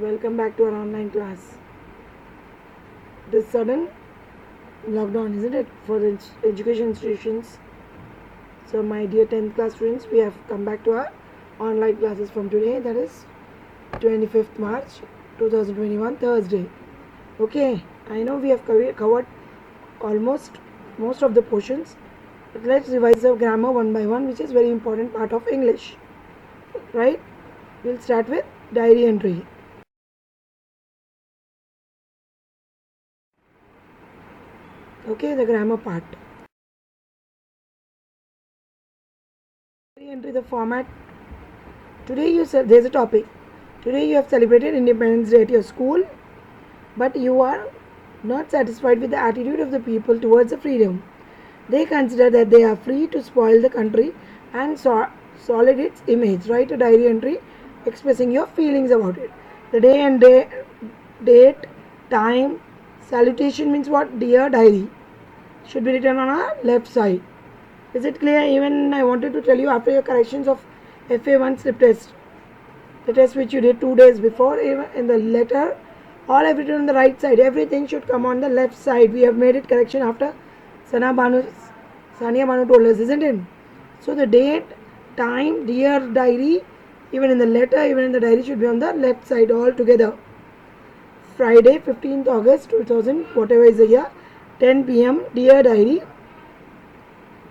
Welcome back to our online class. This sudden lockdown, isn't it, for the education institutions? So, my dear 10th class students, we have come back to our online classes from today, that is 25th March 2021, Thursday. Okay, I know we have covered almost most of the portions, but let's revise the grammar one by one, which is very important part of English. Right? We'll start with diary entry. Okay, the grammar part. Entry the format. Today you said there's a topic. Today you have celebrated Independence Day at your school, but you are not satisfied with the attitude of the people towards the freedom. They consider that they are free to spoil the country and solid its image. Write a diary entry expressing your feelings about it. The day and date, time, salutation means what? Dear diary. Should be written on our left side. Is it clear? Even I wanted to tell you after your corrections of FA1 slip test, the test which you did 2 days before, even in the letter, all have written on the right side. Everything should come on the left side. We have made it correction after Sania Banu told us, isn't it? So the date, time, dear diary, even in the letter, even in the diary should be on the left side all together. Friday, 15th August 2000, whatever is the year, 10 p.m. Dear diary.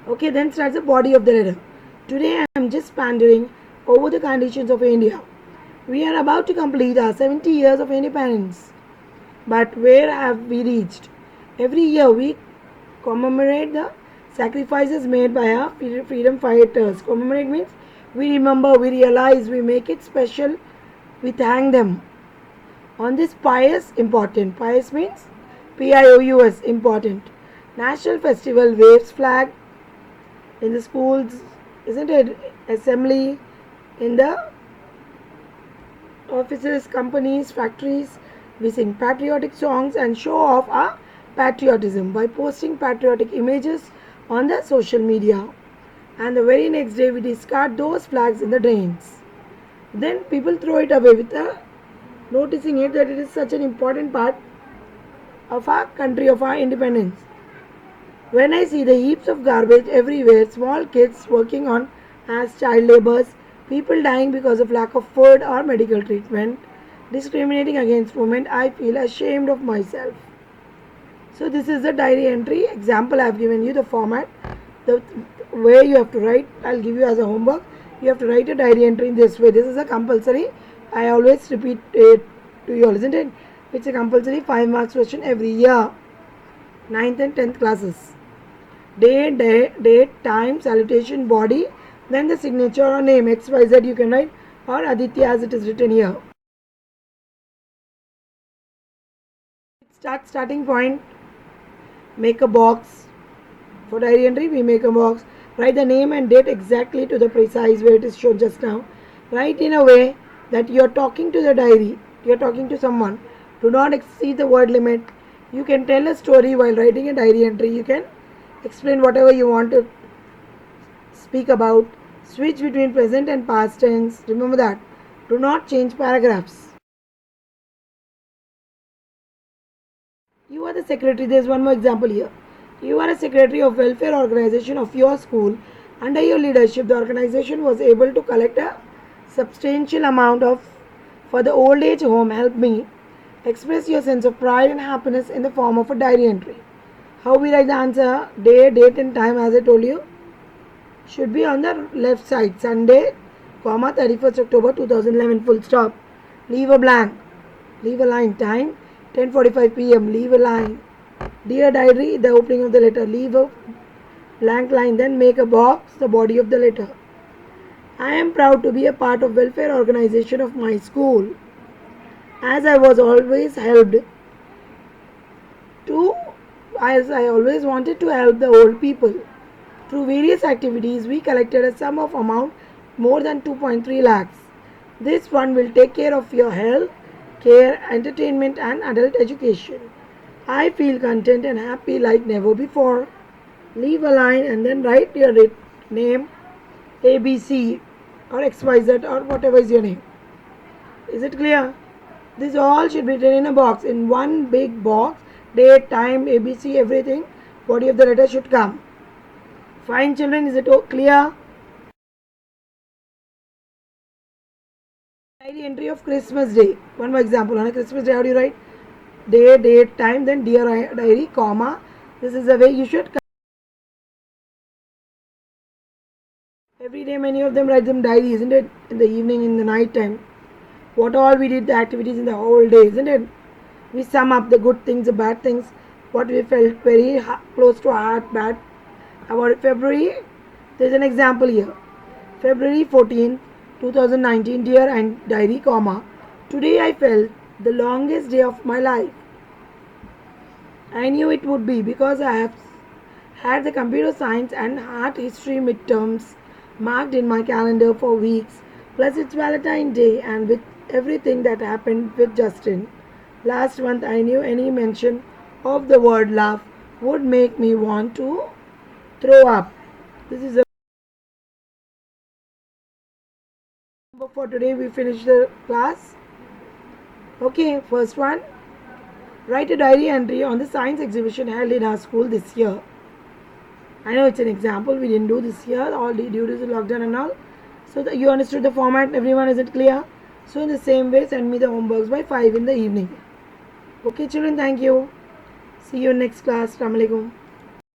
Okay, then starts the body of the letter. Today I am just pondering over the conditions of India. We are about to complete our 70 years of independence. But where have we reached? Every year we commemorate the sacrifices made by our freedom fighters. Commemorate means we remember, we realize, we make it special, we thank them. On this pious, important. Pious means PIOUS, important. National festival waves flag in the schools, isn't it? Assembly, in the offices, companies, factories. We sing patriotic songs and show off our patriotism by posting patriotic images on the social media. And the very next day we discard those flags in the drains. Then people throw it away with noticing it that it is such an important part of our country, of our independence. When I see the heaps of garbage everywhere, small kids working on as child laborers, people dying because of lack of food or medical treatment, discriminating against women, I feel ashamed of myself. So this is the diary entry example. I have given you the format, the way you have to write. I'll give you as a homework. You have to write a diary entry in this way. This is a compulsory. I always repeat it to you all, isn't it? It's a compulsory 5 marks question every year. 9th and 10th classes. Date, time, salutation, body, then the signature or name XYZ you can write, or Aditya as it is written here. Starting point, make a box. For diary entry, we make a box. Write the name and date exactly to the precise way it is shown just now. Write in a way that you are talking to the diary, you are talking to someone. Do not exceed the word limit. You can tell a story while writing a diary entry. You can explain whatever you want to speak about. Switch between present and past tense. Remember that. Do not change paragraphs. You are the secretary. There is one more example here. You are a secretary of welfare organization of your school. Under your leadership, the organization was able to collect a substantial amount of for the old age home. Help me. Express your sense of pride and happiness in the form of a diary entry. How we write the answer? Day, date and time, as I told you, should be on the left side. Sunday, 31st October 2011, full stop. Leave a blank. Leave a line. Time, 10:45 p.m. Leave a line. Dear diary, the opening of the letter. Leave a blank line. Then make a box, the body of the letter. I am proud to be a part of welfare organization of my school, as I was always helped to as I always wanted to help the old people. Through various activities, we collected a sum of amount more than 2.3 lakhs. This fund will take care of your health, care, entertainment and adult education. I feel content and happy like never before. Leave a line and then write your name, ABC or XYZ or whatever is your name. Is it clear? This all should be written in a box, in one big box. Date, time, ABC, everything. Body of the letter should come. Fine, children. Is it clear? Diary entry of Christmas Day. One more example. On a Christmas Day, how do you write? Day, date, time, then dear diary, comma. This is the way you should. Every day, many of them write them diary, isn't it? In the evening, in the night time. What all we did, the activities in the whole day, isn't it? We sum up the good things, the bad things, what we felt very close to our heart, bad about February. There's an example here. February 14, 2019, dear and diary, comma. Today I felt the longest day of my life. I knew it would be because I have had the computer science and art history midterms marked in my calendar for weeks, plus it's Valentine's Day, and with everything that happened with Justin last month, I knew any mention of the word love would make me want to throw up. This is a for today. We finished the class. Okay, first one. Write a diary entry on the science exhibition held in our school this year. I know it's an example. We didn't do this year, all due to the lockdown and all. So you understood the format. Everyone, is it clear? So in the same way, send me the homeworks by 5 in the evening. Okay, children. Thank you. See you in next class. Assalamu alaikum.